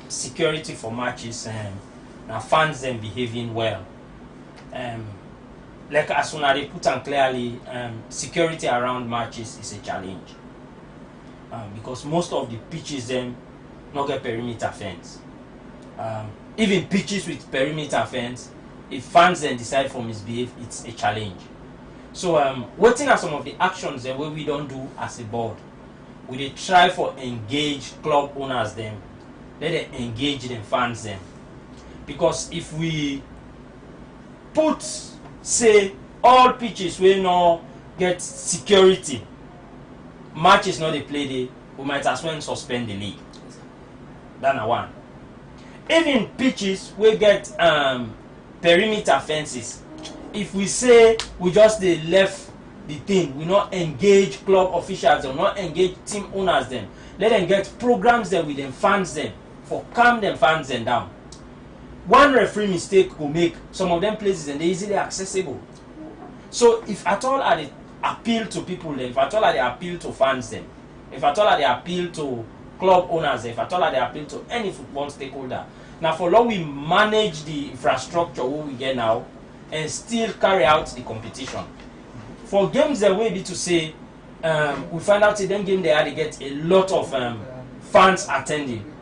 security for matches now fans them behaving well. Like as soon as they put on clearly, security around matches is a challenge because most of the pitches them not get perimeter fence. Even pitches with perimeter fence, if fans then decide for misbehave, it's a challenge. So what are some of the actions that we don't do as a board? We dey try for engage club owners them, let them engage them fans them. Because if we put say all pitches we no get security, matches not they play there, we might as well suspend the league. That's one. Even pitches we get perimeter fences. If we say we just they left the thing, we not engage club officials or not engage team owners them, let them get programs them with them fans them for calm them fans them down. One referee mistake will make some of them places and they easily accessible. So if at all are they appeal to people then, if at all are they appeal to fans them, if at all are they appeal to club owners, if at all are they appeal to any football stakeholder. Now for long we manage the infrastructure we get now and still carry out the competition. For games that we be to say, we find out in them game they get a lot of fans attending.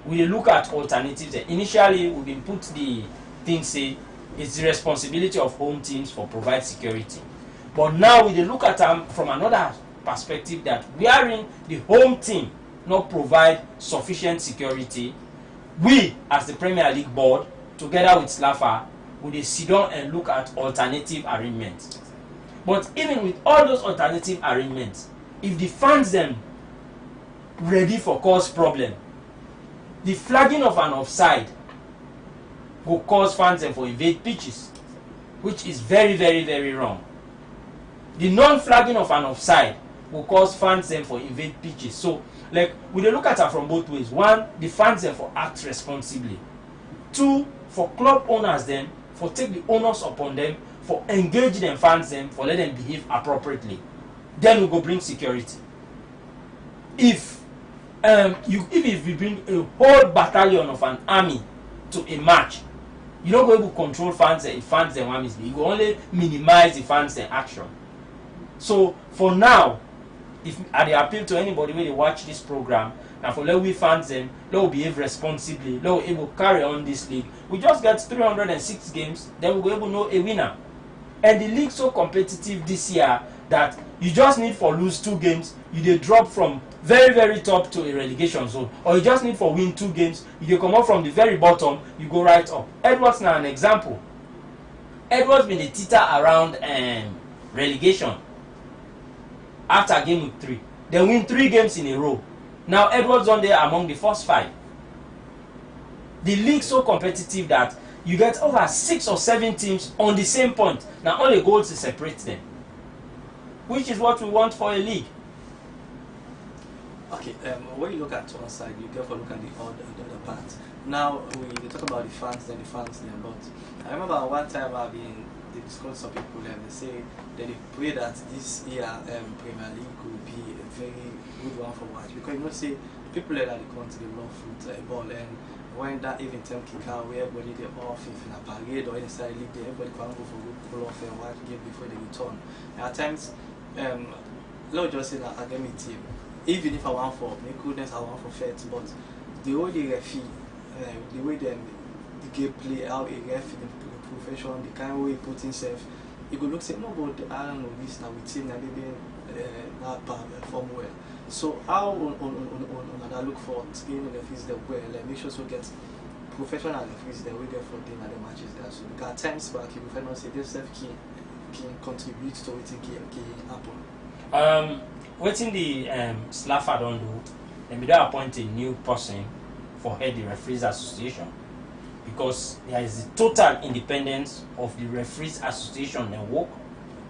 We look at alternatives. Initially, we've been put the thing say it's the responsibility of home teams for provide security. But now we look at them from another perspective that we are in the home team not provide sufficient security. We, as the Premier League board, together with SLAFA, we sit down and look at alternative arrangements. But even with all those alternative arrangements, if the fans them ready for cause problem, the flagging of an offside will cause fans them for invade pitches, which is very, very, very wrong. The non-flagging of an offside will cause fans them for invade pitches. So, like, we look at it from both ways. One, the fans them for act responsibly. Two, for club owners them for take the onus upon them for engage them fans them for let them behave appropriately. Then we go bring security. If you bring a whole battalion of an army to a match, you don't go able to control fans if fans them want misbehave. You go only minimize the fans them action. So for now, if I appeal to anybody when they watch this program, and for let we fans them, let we behave responsibly, let we able to carry on this league. We just get 306 games, then we go able to know a winner. And the league so competitive this year that you just need for lose 2 games, you dey drop from very, very top to a relegation zone. Or you just need for win 2 games, you dey come up from the very bottom, you go right up. Edwards now an example. Edwards been a teeter around relegation after game week 3. They win 3 games in a row. Now Edwards on there among the first 5. The league so competitive that you get over 6 or 7 teams on the same point. Now only goals to separate them, which is what we want for a league. Okay, when you look at one side, you get to look at the other part. Now we talk about the fans, then but I remember one time they discussed some people and they say that they pray that this year Premier League could be a very good one for watch, because you know say people that they come to the love football, and when that even time kick out where everybody they off if in a parade or inside league, everybody can go for good pull off and watch game before they return. And at times let's just say that I get me team. Even if I want for my goodness, I want for faith, but the way they referee, the way the game play, how a ref, the profession, the kind of way he put himself, he could look say, no, but I don't know this now with him, and maybe not perform well. So how on I look for training referees that well, like make sure so get professional referees that we get for them at the matches there. So because at times back, if you say this self can contribute to what can happen. Waiting the SLAFA don't do, and we don't appoint a new person for head the referees association, because there is the total independence of the referees association and work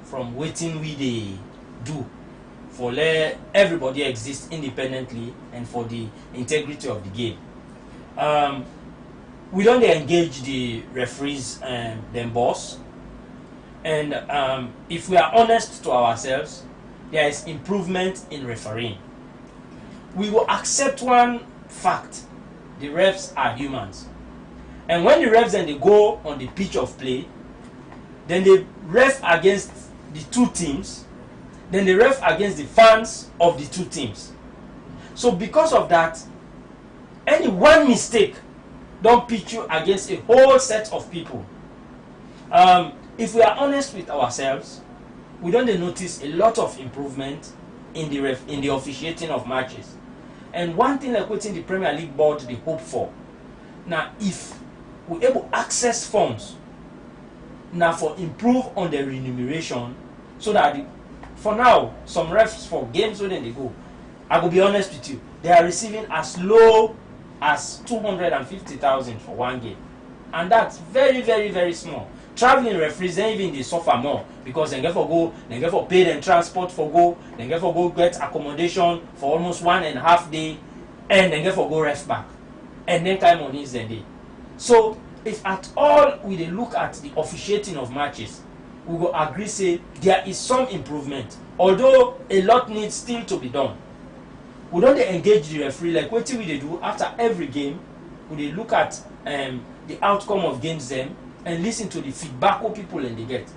from waiting we they do for let everybody exist independently and for the integrity of the game. We don't engage the referees and them boss, and if we are honest to ourselves, there is improvement in refereeing. We will accept one fact the refs are humans. And when the refs then they go on the pitch of play, then they ref against the two teams, then they ref against the fans of the two teams. So because of that, any one mistake don't pitch you against a whole set of people. If we are honest with ourselves, we don't notice a lot of improvement in the officiating of matches. And one thing like what in the Premier League board they hope for, now if we able access funds now for improve on the remuneration, so that for now some refs for games where they go, I will be honest with you, they are receiving as low as 250,000 for one game, and that's very, very, very small. Traveling referees, then even they suffer more because they get for go, they get for pay them transport for go, they get for go get accommodation for almost 1.5 days, and they get for go rest back, and then time on is the day. So if at all we dey look at the officiating of matches, we will agree say there is some improvement, although a lot needs still to be done. We don't engage the referee like what we dey do after every game. We dey look at the outcome of games them and listen to the feedback of people and they get.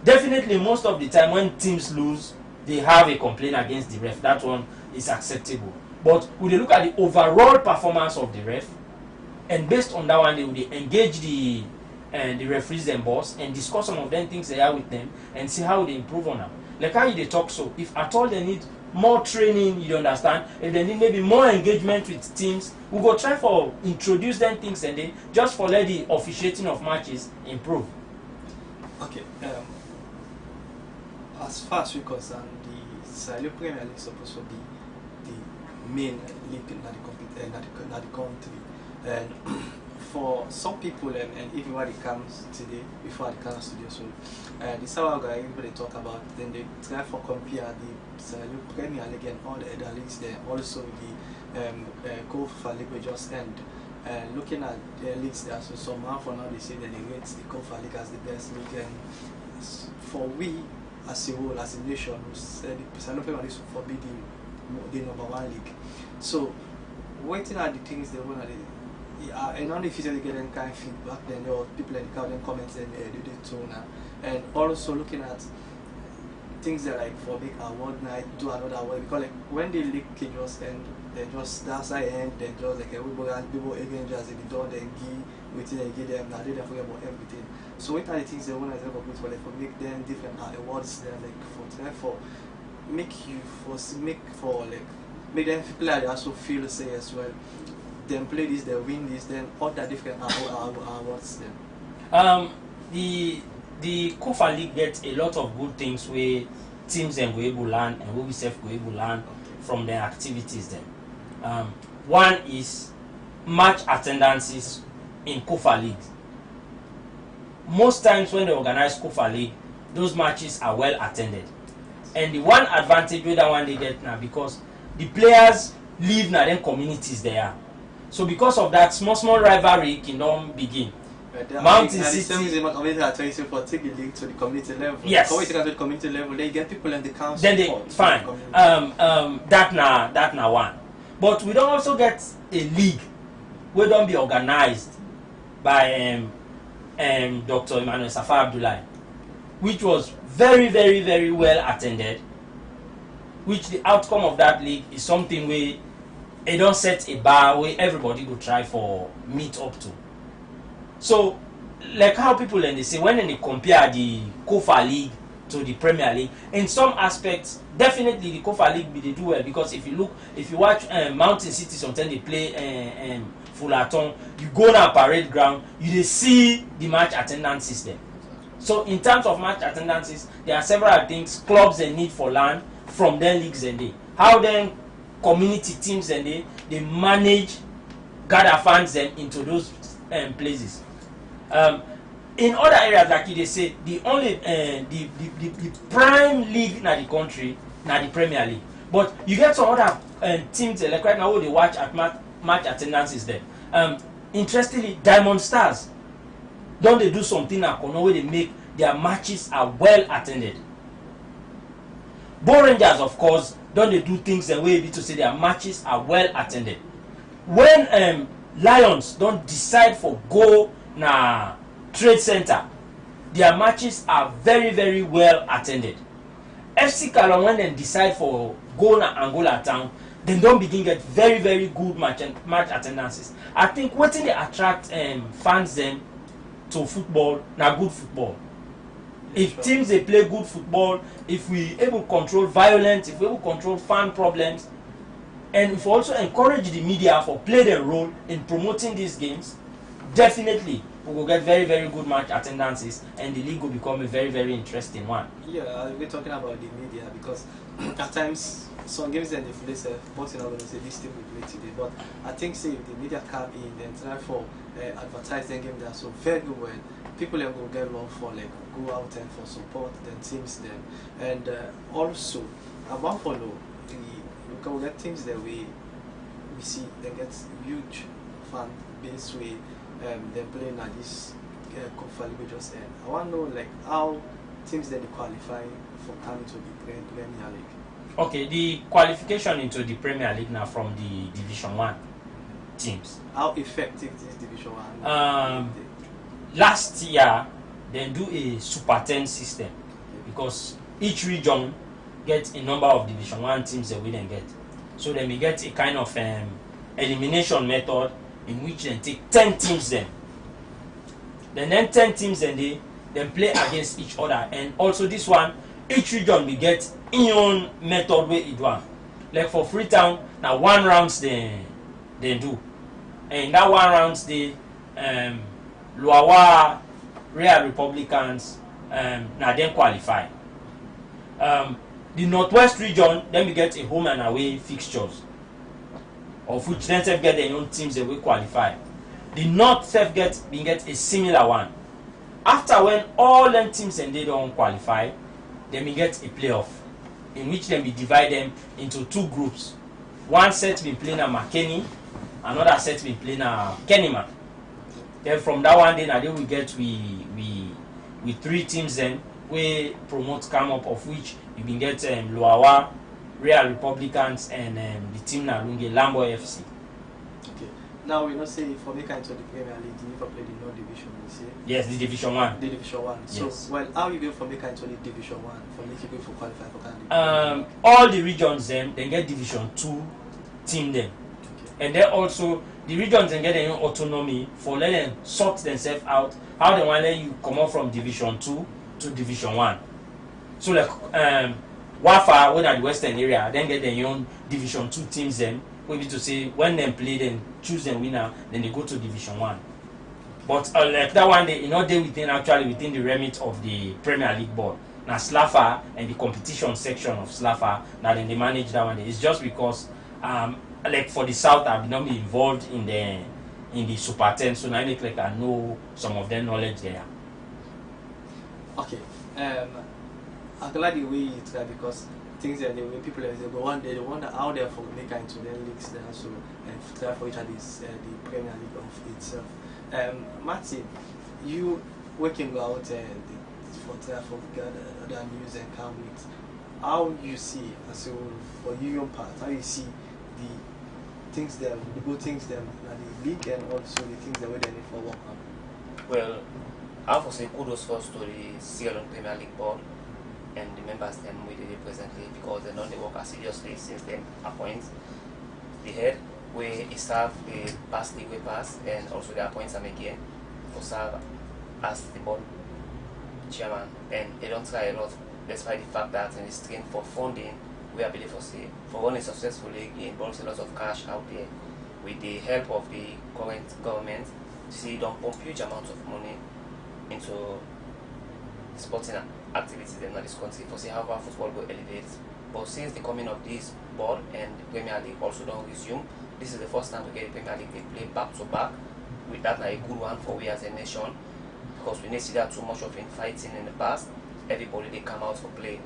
Definitely most of the time when teams lose, they have a complaint against the ref. That one is acceptable. But we dey look at the overall performance of the ref, and based on that one they will engage the referees and boss and discuss some of them things they are with them and see how they improve on them. Like how they talk, so if at all they need more training, you understand, if they need maybe more engagement with teams, we go try for introduce them things and they just for let the officiating of matches improve. Okay, as far as we concern, the Sierra Leone Premier League is supposed to be the main league in the country, and for some people and even when it comes today before the Canada studio, so the Sawa guy when they talk about, then they try for compare the Sierra Leone Premier League and all the other leagues there, also the Kofa League will just end. Looking at the leagues there, so somehow for now they say that they rate the Kofa League as the best league, and for we as a whole, as a nation, we said the Sierra Leone Premier League should be the number one league. So waiting at the things they want to. I don't know if you get any kind of feedback, then your people in the crowd then comments and do the too now. And also looking at things that like for make award night, do another award, because like when the league can just end, then just that side end, then just like everybody people again just in the door, then give waiting and give them, now they don't forget about everything. So what are the things they want to do for like for make them different awards then like for make you for like make them people also feel say as well. Then play this, they win this, then all the different awards then. The Kofa League gets a lot of good things where teams then go able to learn and we self go able to learn from their activities then. One is match attendances in Kofa League. Most times when they organize Kofa League, those matches are well attended. And the one advantage with that one they get now, because the players live in their communities there. So because of that, small rivalry can begin. Mountain City. For take the league to the community level. Yes. How we take it to the community level, they get people in the council. Then they fine. That now one. But we don't also get a league where don't be organized by Dr. Emmanuel Safar Abdullahi, which was very, very, very well attended. Which the outcome of that league is something where they don't set a bar where everybody go try for meet up to. So, like how people and they say when they compare the Kofa League to the Premier League, in some aspects, definitely the Kofa League they do well, because if you watch Mountain City sometimes they play Fullerton, you go na parade ground, you see the match attendance system. So in terms of match attendances, there are several things clubs they need for land from their leagues and they how then community teams and they manage gather fans them into those places. In other areas like they say the only the prime league in the country na the Premier League, but you get some other teams like right now who they watch at match attendances there. Interestingly, Diamond Stars don't they do something at Kono where they make their matches are well attended. Bo Rangers, of course, don't they do things the way to say their matches are well attended. When Lions don't decide for go na trade center. Their matches are very very well attended. FC Kalon, when they decide for go na Angola town, they don't begin get very very good match attendances. I think wetin dey attract fans them to football na good football. If teams they play good football, if we able control violence, if we able control fan problems, and if we also encourage the media for play their role in promoting these games, definitely we will get very very good match attendances, and the league will become a very very interesting one. Yeah, we're talking about the media because at times some games then they play safe, but you're not going to say this team will play today. But I think say if the media come in and try for advertise the game that so very well, people are going to get love for like go out and for support the teams them, and also I want follow we can get teams that we see they get huge fan base way they're playing at this Conference League just end. I want to know like how teams that they qualify for coming to the Premier League. Okay, the qualification into the Premier League now from the Division 1 teams. How effective is Division 1? Last year, they do a Super 10 system because each region gets a number of Division 1 teams that we then get. So then we get a kind of elimination method in which they take 10 teams then. Then 10 teams then they play against each other. And also this one, each region we get in own method where it one. Like for Freetown, now 1 rounds they do. And that 1 rounds they Luawa Real Republicans now then qualify. The Northwest region, then we get a home and away fixtures, of which then self get their own teams that will qualify. The North self get a similar one. After when all them teams and they don't qualify, then we get a playoff, in which then we divide them into 2 groups. One set we playing at McKinney, another set we playing at Kennyman. Then from that one, then we get we 3 teams then we promote come up, of which you can get Luawa, Real Republicans, and the team Narunge Lambo FC. Okay. Now we know say for making into the Premier League, you never play the North Division, you see? Yes, the Division 1. The Division 1. So Yes. well, how you go for making into the Division 1 for making you go for qualify for Canada? All the regions then get Division 2 team then. Okay. And then also the regions then get their own autonomy for let them sort themselves out how they want let you come out from Division 2 to Division 1. So like Wafa, when at the western area, then get their own Division 2 teams then. We need to say when they play, then choose them winner, then they go to Division 1. But like that one, they within the remit of the Premier League board. Now Slafa and the competition section of Slafa, now then they manage that one. It's just because like for the South, I've not been involved in the Super 10, so now I make like I know some of their knowledge there. Okay. I'm glad the way you try because things are the way people are go one day they wonder how they for make into their leagues there so and try for each of these the Premier League of itself. Martin, you working out for other news and come with how you see as a for you your part, how you see the things there, the good things them the league and also the things that we need for work on. Well, I have to say kudos first to the Sierra Leone Premier League board and the members them with it presently because they don't work as seriously since they appoint the head where he serve the past league way pass and also they appoint some again for serve as the board chairman and they don't try a lot despite the fact that in the stream for funding we are believe for running successfully it involves a lot of cash out there with the help of the current government. See don't pump huge amounts of money into sporting activities in this country for see how our football will elevate. But since the coming of this board and the Premier League also don't resume, this is the first time to get the Premier League they play back to back. With that like a good one for we as a nation because we didn't see that too much of infighting in the past. Everybody they come out for play.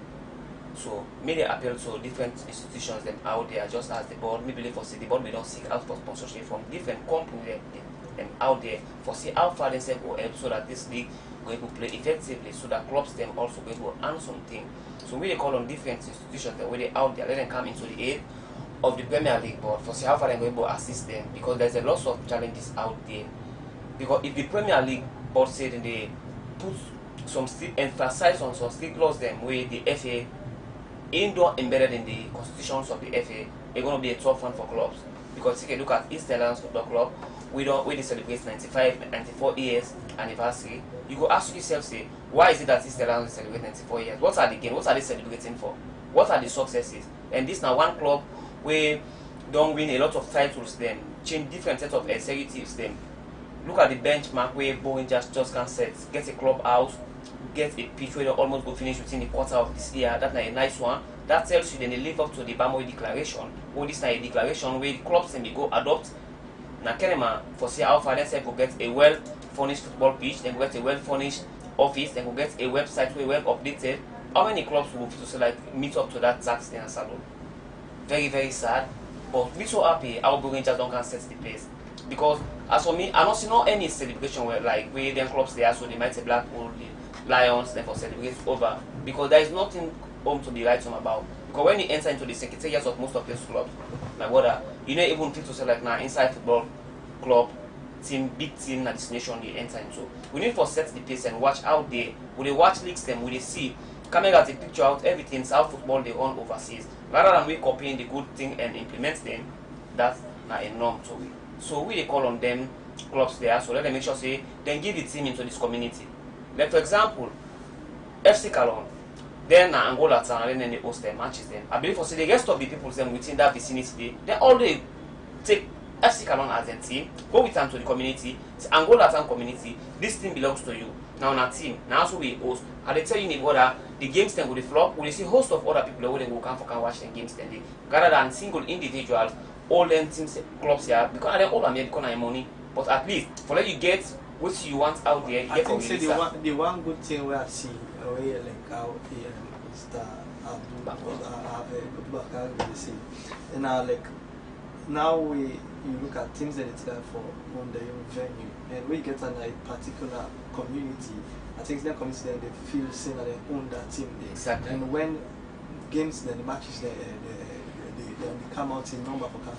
So media appeal to different institutions them out there just as the board maybe for see the board we don't seek out for sponsorship from different companies them out there for see how far they say go help so that this league going to play effectively so that clubs them also going to earn something. So we they call on different institutions that where they out there let them come into the aid of the Premier League board for see how far they're going to assist them, because there's a lot of challenges out there. Because if the Premier League board said they put some emphasize on some strict laws them where the FA indoor embedded in the constitutions of the FA, they're going to be a tough one for clubs. Because take a look at East Lions Football Club, we they celebrate 94 years anniversary. You go ask yourself, say, why is it that East Lions celebrate 94 years? What are the gains? What are they celebrating for? What are the successes? And this now one club where don't win a lot of titles, then change different sets of executives, then look at the benchmark where Bowen just can't set, get a clubhouse, get a pitch where they almost go finish within the quarter of this year. That's a nice one. That tells you then they live up to the Bamoy declaration. Or this is a declaration where the clubs can go adopt. Now Kenema for see how far they will get a well furnished football pitch, then get a well furnished office, then will get a website where well updated. How many clubs will fit to say like meet up to that tax in a salon? Very, very sad. But we so happy our Rangers don't can set the pace. Because as for me, I don't see no any celebration where like where them clubs there, so they might say Blackpool, the Lions, then for celebrate over. Because there is nothing home to be right about. Because when you enter into the secretariats of most of these clubs, my brother, you know even people to say like now inside football club, team, big team, na destination they enter into. We need to set the pace and watch out there. Will they watch leagues them? Will they see? Camera take picture out everything, how football they run overseas. Rather than we copying the good thing and implement them, that's not a norm to we. So we they call on them clubs there, so let them make sure say then give the team into this community. Like for example, FC Cologne, then Angola town, and then they host their matches then. I believe for say the rest of the people them within that vicinity, they all they take FC Cologne as a team, go with them to the community, say Angola town community, this team belongs to you. Now on a team, now also we host, and they tell you whether the games then will flop, will see host of other people who they will come for can watch the games then they, rather than single individuals, all them teams clubs here, because they all are made because of money. But at least for let you get what you want out there, you I get think from the one good thing where I see where like how Mr. Abubakar will say, and now like now you look at teams that it's there for on their own venue, and we get on a particular community. I think that community then they feel seen that they own that team there. Exactly. And when games then the matches they come out in number for can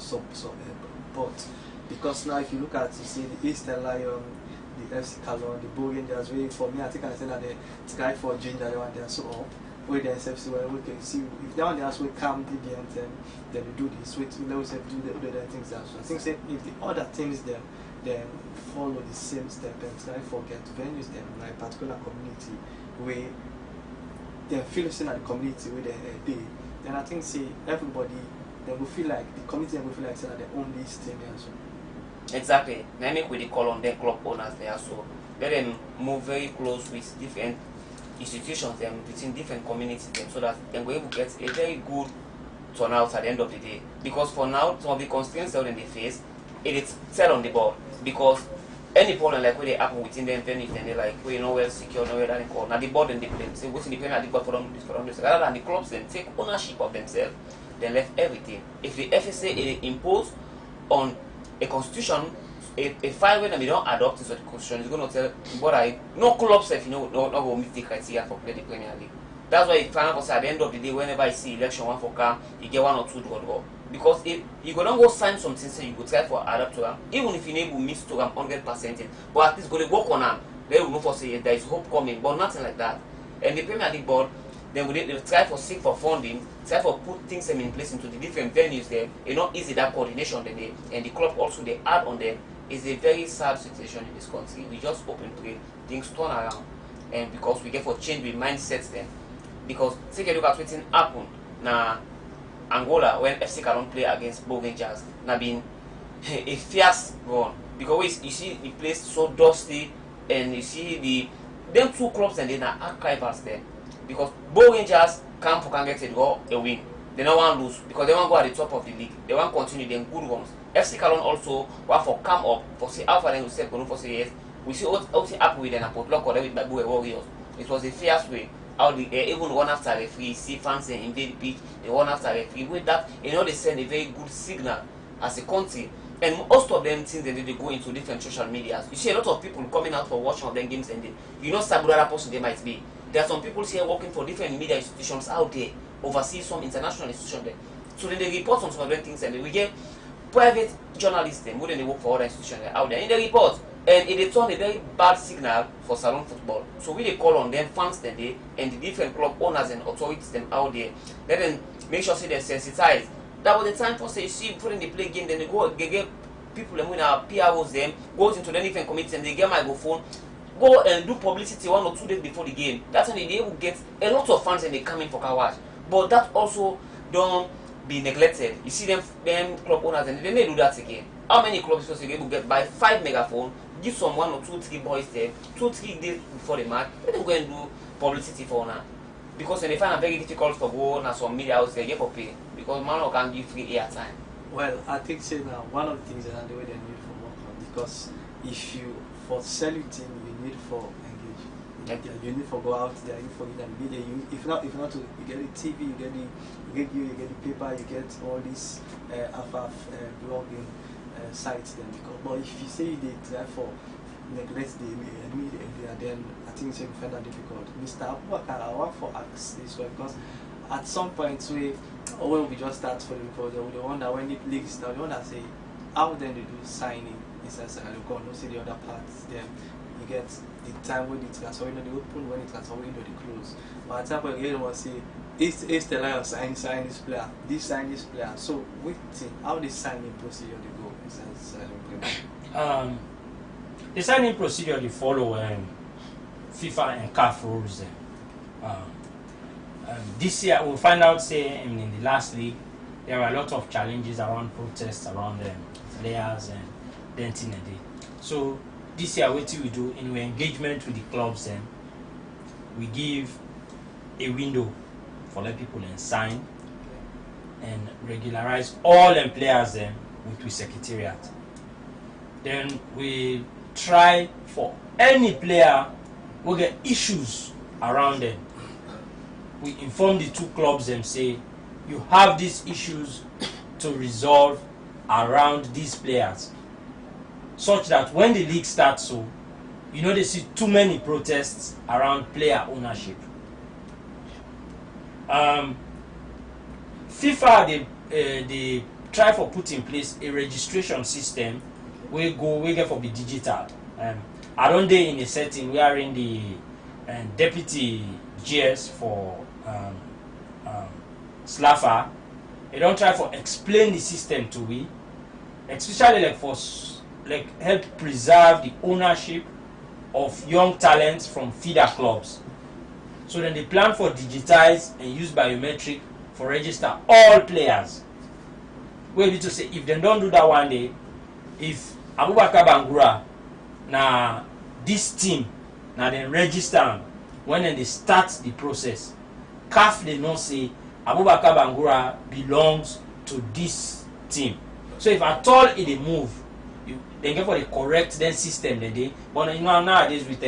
but because now if you look at you see the Eastern Lion, the FC Cologne, the Bull Rangers, really for me I think I said that the Sky for Ginger they want there so up where they SFC where we can see if they want to come the end then they do this we always have to do the other things as well. I think say if the other teams then follow the same step and try forget venues them like a particular community where they feel seen at the community where they then I think see everybody they will feel like the community will feel like say that they own this thing as well. Exactly. Now make we call on them club owners there, so let them move very close with different institutions them within different communities them, so that they will able to get a very good turnout at the end of the day. Because for now, some of the constraints out in the face, it is set on the board. Because any problem like where they happen within them venue, then they like we know well secure, no where that call. Now the board and the play say what's in the Premier League for them, rather than the clubs then take ownership of themselves, they left everything. If the FSA impose on a constitution, a file when they don't adopt this constitution is going to tell what no clubs if you know not going to meet the criteria for play the Premier League. That's why final at the end of the day, whenever I see election one for come, you get 1 or 2 draw. Because if you go don't go sign something, so you go try for adapt to them, even if you able miss to them 100%, but at least go to work on them. They will know for say there is hope coming, but nothing like that. And the Premier League board, then they try for seek for funding, try for put things in place into the different venues there. It's not easy that coordination then and the club also they add on them. Is a very sad situation in this country. We just hope and pray things turn around, and because we get for change with mindsets then. Because take a look at what's happened now Angola when FC Cologne play against Bull Rangers. Now been a fierce run because you see the place so dusty, and you see them two clubs and they are archivals there. Because Bull Rangers can get a win. They don't want to lose because they want to go at the top of the league. They want to continue them good runs. FC Cologne also want for come up for say Alpha then we say for say yes. We see how happy with them a potluck or with Babu Warriors. It was a fierce way. How they even run after a referee, see fans and invade the pitch, they run after a referee. With that, they send a very good signal as a country. And most of them things they go into different social medias. You see a lot of people coming out for watching of them games and you know some other person they might be. There are some people here working for different media institutions out there, overseas some international institutions there. So then they report on some of the things, and then we get private journalists them who then they work for other institutions out there in the report, and it turn a very bad signal for salon football. So we they call on them fans then they and the different club owners and authorities them out there. Let them make sure say they're sensitized. That was the time for say you see before they play game, then they get people and when our PROs them goes into the different committees and they get microphone, go and do publicity 1 or 2 days before the game. That's when they will get a lot of fans and they come in for car wash. But that also don't be neglected. You see them club owners and they may do that again. How many clubs supposed to be able to get by 5 megaphone, give some 1 or 2, 3 boys there, 2, 3 days before the match, let them go and do publicity for now. Because when they find it very difficult to go on some media houses, they get for pay. Because man can give free airtime. Well, I think say now one of the things that the way they need for work on, because if you for sell your team you need for engage. You need for go out there, you for get media. If not to you get the TV, you get the paper, you get all these blogging sites then. Because but if you say they try for neglect the media, then I think it's find that difficult. Mr. Abubakar, I want for ask this way because at some point when we just start for the report, we wonder when the league start, we wonder say how then they do signing instead of go no see the other parts. Then you get the time when the transfer window they open, when the transfer window they close. But at some point you want to say it's the line of sign this player, sign this player. So wait, how the signing procedure they go instead the signing procedure they follow FIFA and CAF rules. This year we'll find out say in the last league there were a lot of challenges around protests around players and denting a day. So this year what we do in our engagement with the clubs we give a window for let people sign and regularize all them players with secretariat. Then we try for any player who get issues around them. We inform the 2 clubs and say you have these issues to resolve around these players, such that when the league starts, so they see too many protests around player ownership. FIFA they try for put in place a registration system we get for be digital. I don't dey in a setting where in the deputy GS for Slaffer, they don't try for explain the system to we, especially like help preserve the ownership of young talents from feeder clubs. So then they plan for digitize and use biometric for register all players. We need to say if they don't do that one day, if Abubakar Bangura na this team now then register when they start the process, CAF they not say Abubakar Bangura belongs to this team. So if at all it move, they get for the correct then system they. But nowadays with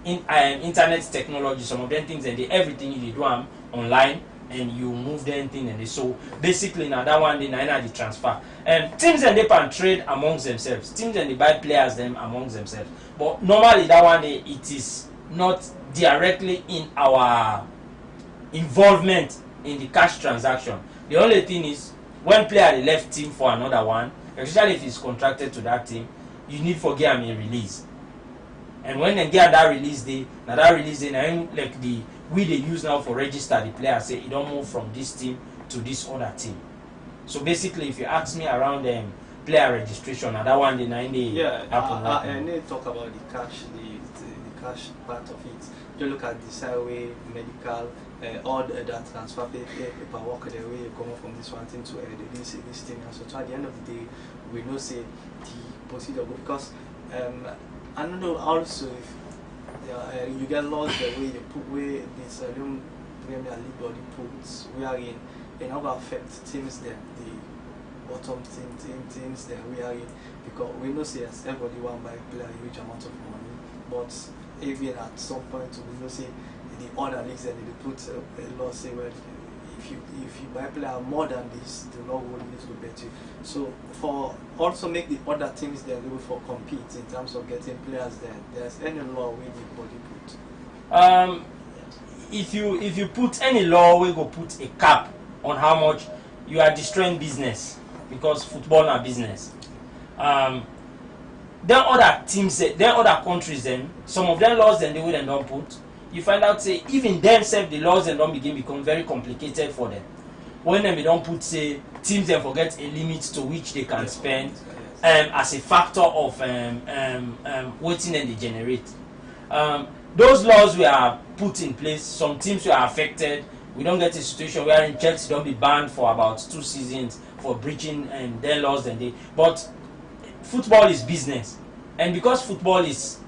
internet technology, some of them things and everything you do online and you move them thing and so basically now that one day now the transfer. Teams and they can trade amongst themselves. Teams and they buy players them amongst themselves. But normally that one day it is not directly in our involvement in the cash transaction. The only thing is when player left team for another one, especially if he's contracted to that team, you need for give him a release. And when they get that release day, now like the we they use now for register the player say it don't move from this team to this other team. So basically, if you ask me around player registration, and that one day happen. And they talk about the cash, the cash part of it. You look at the Sideway, medical, all that transfer paperwork, the way you come from this one thing to this thing. And so at the end of the day, we know say the procedure because I don't know also if you get lost the way you put where this Premier League body puts we are in how will affect teams there, the bottom teams there we are in, because we know say as everybody want buy player a huge amount of money, but even at some point we know say the other leagues and they put a law say well if you buy player more than this, the law will need to bet you. So for also make the other teams there able for compete in terms of getting players there, there's any law we the body put? If you put any law we go put a cap on how much you are destroying business, because football na business. Then other teams, then other countries, then some of them laws then they wouldn't don't put. You find out say even themselves the laws and don't become very complicated for them. When they don't put say teams then forget a limit to which they can spend as a factor of waiting and they generate. Those laws were put in place. Some teams were affected. We don't get a situation where in Chelsea don't be banned for about 2 seasons for breaching their laws and they. But football is business, and because football is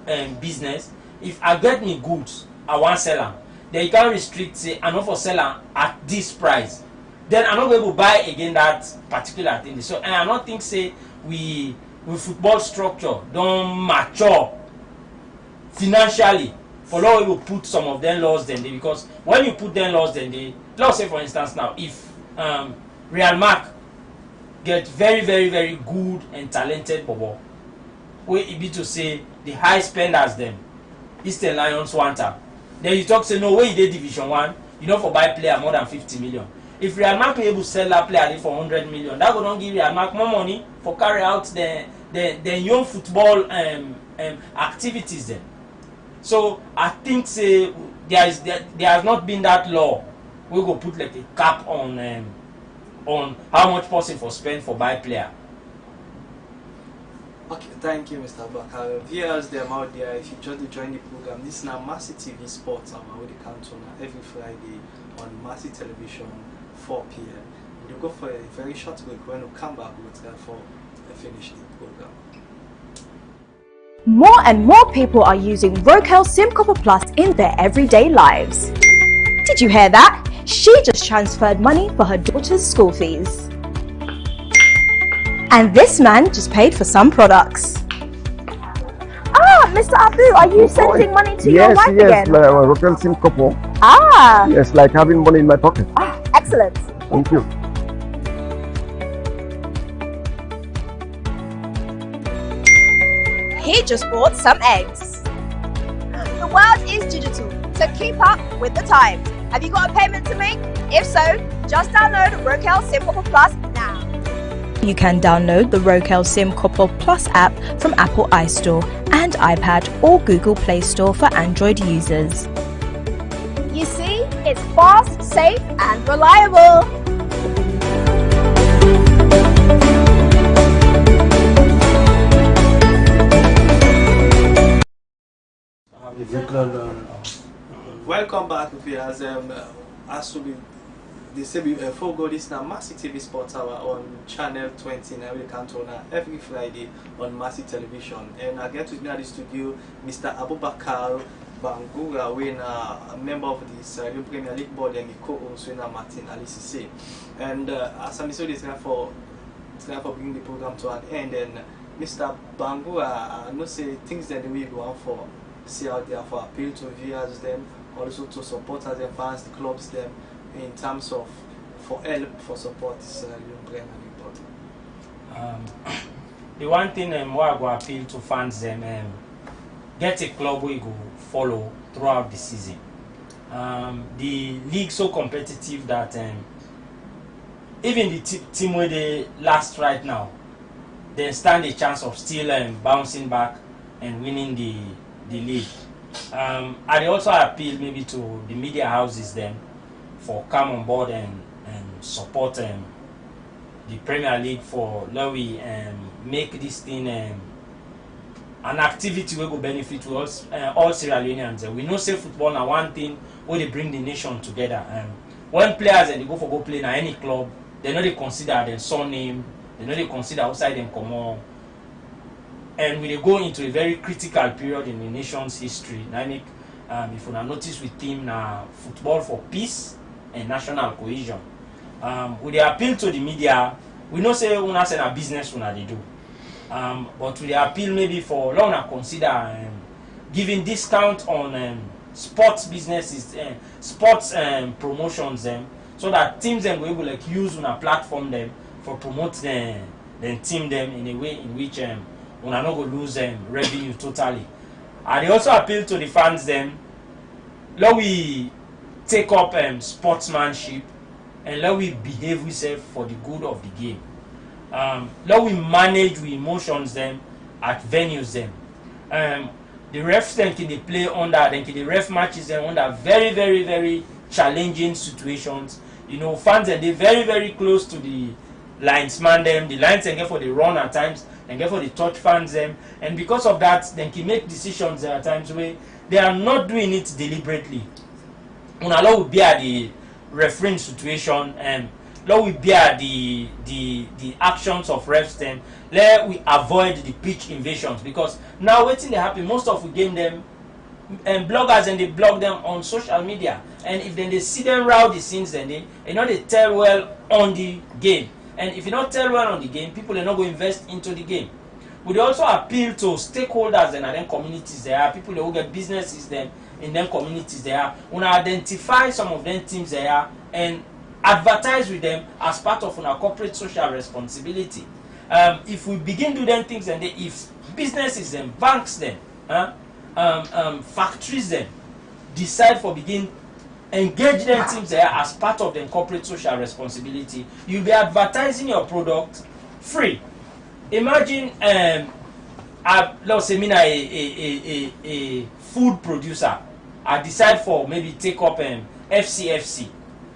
business, if I get me goods, I want sell them. Then you can't restrict say I not for sell them at this price. Then I'm not able to buy again that particular thing. So and I don't think say we football structure don't mature financially for law will put some of them laws then they, because when you put them laws then they, let's say for instance now if Real Mark get very very good and talented bobo, where it be to say the high spenders them Eastern Lions want them, then you talk say no way you did Division 1 you know for buy player more than 50 million. If Real Mark be able to sell that player for 100 million, that would not give Real Mark more money for carry out the young football activities then. So I think say there has not been that law we go put like a cap on how much person for spend for buy player. Okay, thank you, Mr. Bakar. Viewers, them out there, if you just join the program, this is now Mercy TV Sports hour with the count on every Friday on Mercy Television, 4 p.m. We'll go for a very short break. When we come back, we'll therefore finish the program. More and more people are using Rokel SIM Copper Plus in their everyday lives. Did you hear that? She just transferred money for her daughter's school fees. And this man just paid for some products. Ah, Mr. Abu, are you sending money to your wife again? Yes, Rokel SIM Copper. Ah. Yes, like having money in my pocket. Ah, excellent. Thank you. He just bought some eggs. The world is digital, so keep up with the times. Have you got a payment to make? If so, just download Rokel SIM Copper Plus now. You can download the Rokel SIM Copper Plus app from Apple iStore and iPad or Google Play Store for Android users. You see, it's fast, safe and reliable. Welcome back, viewers. As to be, they say before go this now Mercy TV Sports Hour on channel 20 now we come to every Friday on Mercy Television, and I get with me at the studio Mr. Abubakar Bangura, when a member of this Premier League board and the co-host Martin Alisise. And as I'm saying, it's time for bringing the program to an end. And Mr. Bangura, I know say things that we go on for. See out there for appeal to viewers, them also to supporters and fans, the clubs, them in terms of for help for support is important. The one thing why I go appeal to fans them get a club where you go follow throughout the season. The league so competitive that even the team where they last right now, they stand a chance of still bouncing back and winning the league. I also appeal maybe to the media houses then for come on board and support the Premier League for let we make this thing an activity where go benefit to us all Sierra Leoneans. We know say football now one thing where they bring the nation together. When players and they go play in any club, they know they consider their surname, they know they consider outside them come on. And we go into a very critical period in the nation's history. If you notice with team now football for peace and national cohesion. We appeal to the media. We know say una say na business una they do. But we appeal maybe for una consider giving discount on sports businesses, sports promotions so that teams them will able like use una platform them for promote them team them in a way in which una not go lose revenue totally. And they also appeal to the fans them. Let we take up sportsmanship and let we behave ourselves for the good of the game. Let we manage we emotions them at venues them. The refs then can they play under, then can the ref matches them under very, very, very challenging situations. Fans and they very, very close to the linesman them. The lines can get for the run at times, and get for the touch fans them, and because of that, they can make decisions at times where they are not doing it deliberately. Law will be at the refereeing situation, and law will be at the actions of refs them. Let we avoid the pitch invasions, because now waiting they happen. Most of the game them and bloggers and they blog them on social media, and if then they see them rowdy scenes, then they tell well on the game, and if you don't tell well on the game, people are not going to invest into the game. We also appeal to stakeholders and then communities there, people who get businesses then in them communities there. We identify some of them teams there and advertise with them as part of our corporate social responsibility. If we begin to do them things, and if businesses them, banks them, factories them decide for begin engage them teams there as part of their corporate social responsibility, you'll be advertising your product free. Imagine let's say a food producer, I decide for maybe take up FCFC,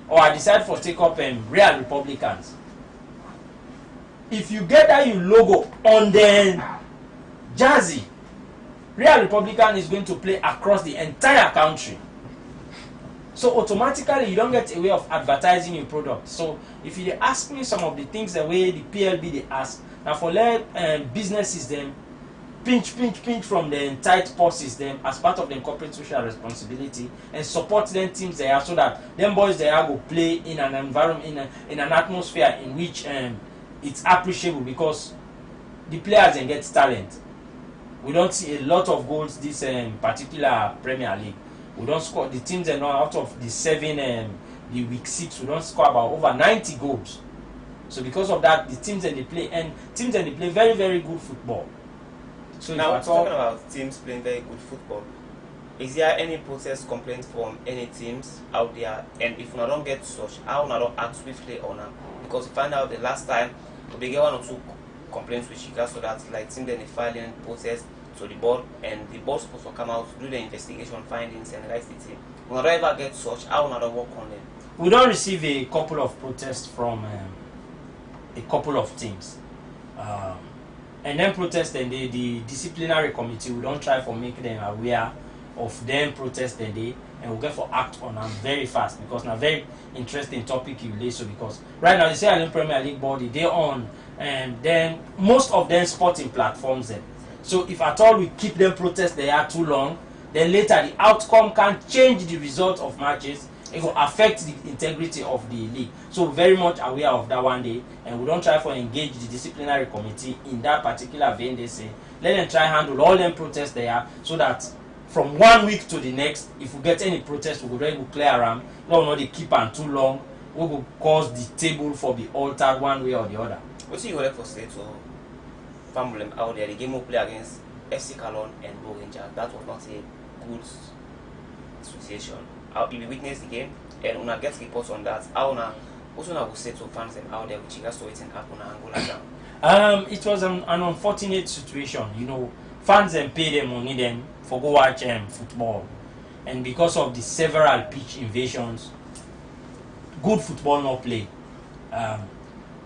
or I decide for take up Real Republicans. If you get that your logo on the jersey, Real Republican is going to play across the entire country. So automatically you don't get a way of advertising your product. So if you ask me some of the things the way the PLB they ask, now for let businesses them pinch from the tight purses them as part of the corporate social responsibility, and support them teams there so that them boys there go play in an environment in an atmosphere in which it's appreciable, because the players then get talent. We don't see a lot of goals this particular Premier League. We don't score, the teams are not out of the 7 the week 6, we don't score about over 90 goals. So because of that, the teams that they play very, very good football. So now talking about teams playing very good football, is there any protest complaints from any teams out there? And if we don't get such, how we don't act swiftly on them? Because we find out the last time we get 1 or 2 complaints with Chica, so that like team then they filing protest to the board, and the board supposed to come out, do the investigation findings and write the team. We don't ever get such, how we don't work on them? We don't receive a couple of protests from a couple of teams. And then protest, and the disciplinary committee, we don't try for make them aware of them protest the day, and we'll get for act on them very fast, because now very interesting topic you lay. So because right now the Sierra Leone Premier League body they on, and then most of them sporting platforms them. So if at all we keep them protest they are too long, then later the outcome can change the result of matches. It will affect the integrity of the league. So we're very much aware of that one day, and we don't try for engage the disciplinary committee in that particular vein. They say let them try handle all them protests there, so that from 1 week to the next, if we get any protest, we will clear them. No, they keep on too long. We will cause the table for be altered one way or the other. What do you like for say to family out there? The game will play against FC Cologne and Bo Rangers. That was not a good association. I'll be witness the game, and when I get reports on that, I will say to fans them out there which is waiting happen in Angola. It was an unfortunate situation. Fans then pay them money then for go watch football, and because of the several pitch invasions, good football not play.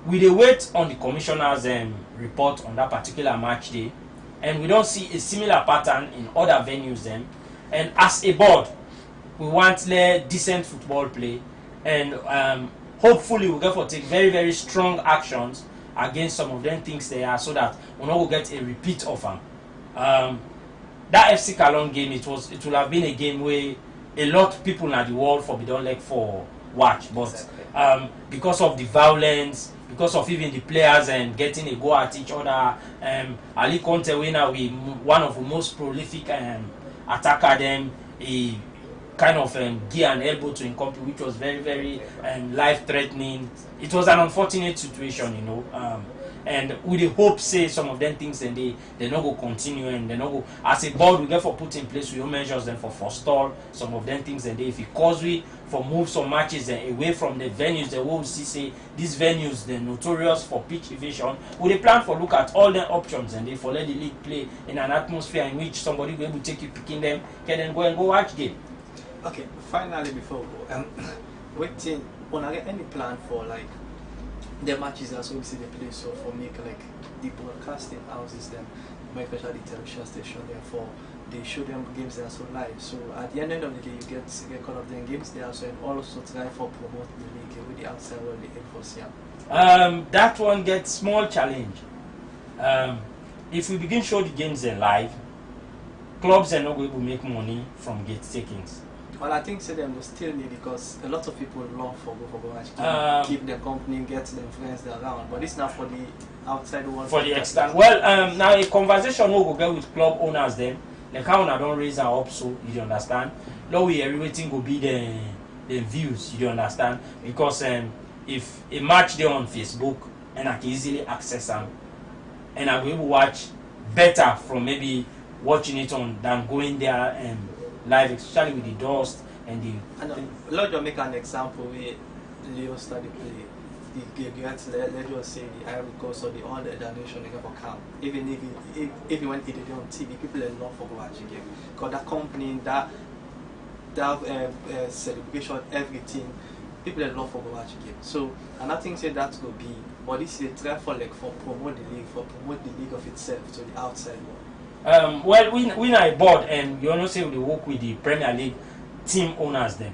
We dey wait on the commissioner's report on that particular match day, and we don't see a similar pattern in other venues then. And as a board, we want decent football play, and hopefully we'll get to take very, very strong actions against some of them things they are, so that we not will get a repeat of them. That FC Cologne game, it will have been a game where a lot of people in the world forbidden like for watch, but because of the violence, because of even the players and getting a go at each other, Ali Conte winner, we one of the most prolific attacker them, he kind of gear and elbow to incomplete, which was very, very life-threatening. It was an unfortunate situation, and with the hope say some of them things then they not go continue and they not go as a board we get for put in place we measures them for forestall some of them things and if it cause we for move some matches away from the venues they will see say these venues they're notorious for pitch evasion. We they plan for look at all the options and they for let the league play in an atmosphere in which somebody will be able to take you picking them can then go and go watch game. Okay, finally before we go, waiting on any plan for like the matches that's obviously the place so for make like the broadcasting houses them, especially the television station therefore they show them games that are so live. So at the end of the day you get caught up them games there so and also try for promote the league with the outside world the enforce. That one gets small challenge. If we begin show the games then live, clubs are not going to make money from gate takings. Well, I think them will still need because a lot of people love for go watch keep their company, get them friends around. But it's not for the outside world. For the extent. Well, now a conversation we'll get with club owners then. The counter don't raise our up so you understand. Now we everything will be the views, you understand? Because if a match there on Facebook and I can easily access them and I will able to watch better from maybe watching it on than going there and live, especially with the dust and the. Let me make an example where Leo study play. Let's just say the Ivory Coast or the other nation they for camp. Even if you went on TV, people are not for watching game because that company that celebration everything, people are not for watching game. So and I think say that could be, but this is a try for like for promote the league of itself to the outside world. Well, we are a board and you know say we work with the Premier League team owners them.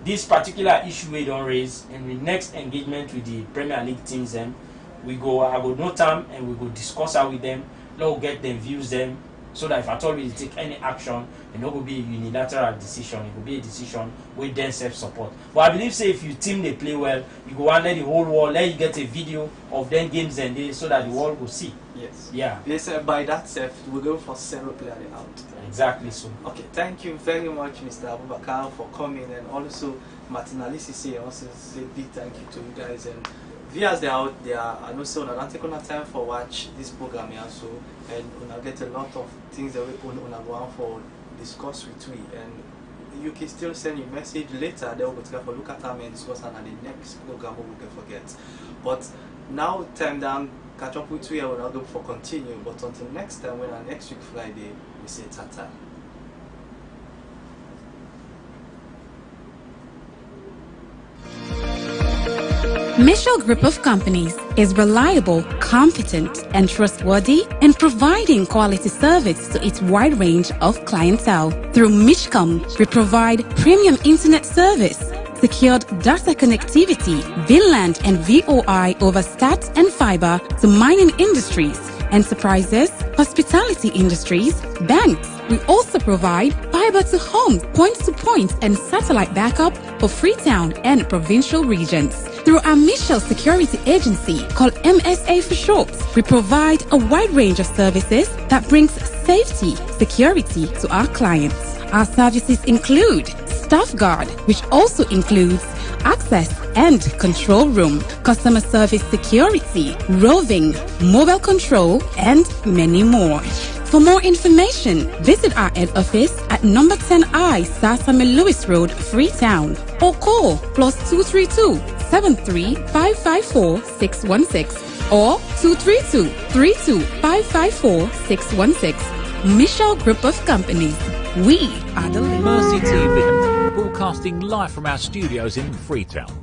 This particular issue we don't raise in the next engagement with the Premier League teams then I go note them and we go discuss out with them, we'll get them views them so that if at all we take any action it not will be a unilateral decision, it will be a decision with them self-support. But I believe say if you team they play well, you go and let the whole world let you get a video of them games and they so that the world will see. Yes. Yeah. Yes, by that self we're going for several players out. Exactly so. Okay, thank you very much, Mr. Abubakar, for coming, and also Martin Alisi also say big thank you to you guys and viewers they're out there. I know so not take on time for watch this program here so and we'll get a lot of things that we go on for discuss with we and you can still send your message later. They will go for look at them and discuss and the next program we can forget. But now time down. Catch up with you, I will not go for continue, but until next time, when next week Friday, we say tata. Michel Group of Companies is reliable, competent, and trustworthy in providing quality service to its wide range of clientele. Through Michcom, we provide premium internet service, secured data connectivity, VLAN and VOI over stats and fiber to mining industries, enterprises, hospitality industries, banks. We also provide fiber to home, point-to-point and satellite backup for Freetown and provincial regions. Through our Michel Security Agency, called MSA for short, we provide a wide range of services that brings safety, security to our clients. Our services include Staff Guard, which also includes access and control room, customer service security, roving, mobile control, and many more. For more information, visit our head office at number 10I Sasame Lewis Road, Freetown, or call +232 73 554 616 or 232 32 554 616. Michel Group of Companies. We are the leaders. Mercy TV, broadcasting live from our studios in Freetown.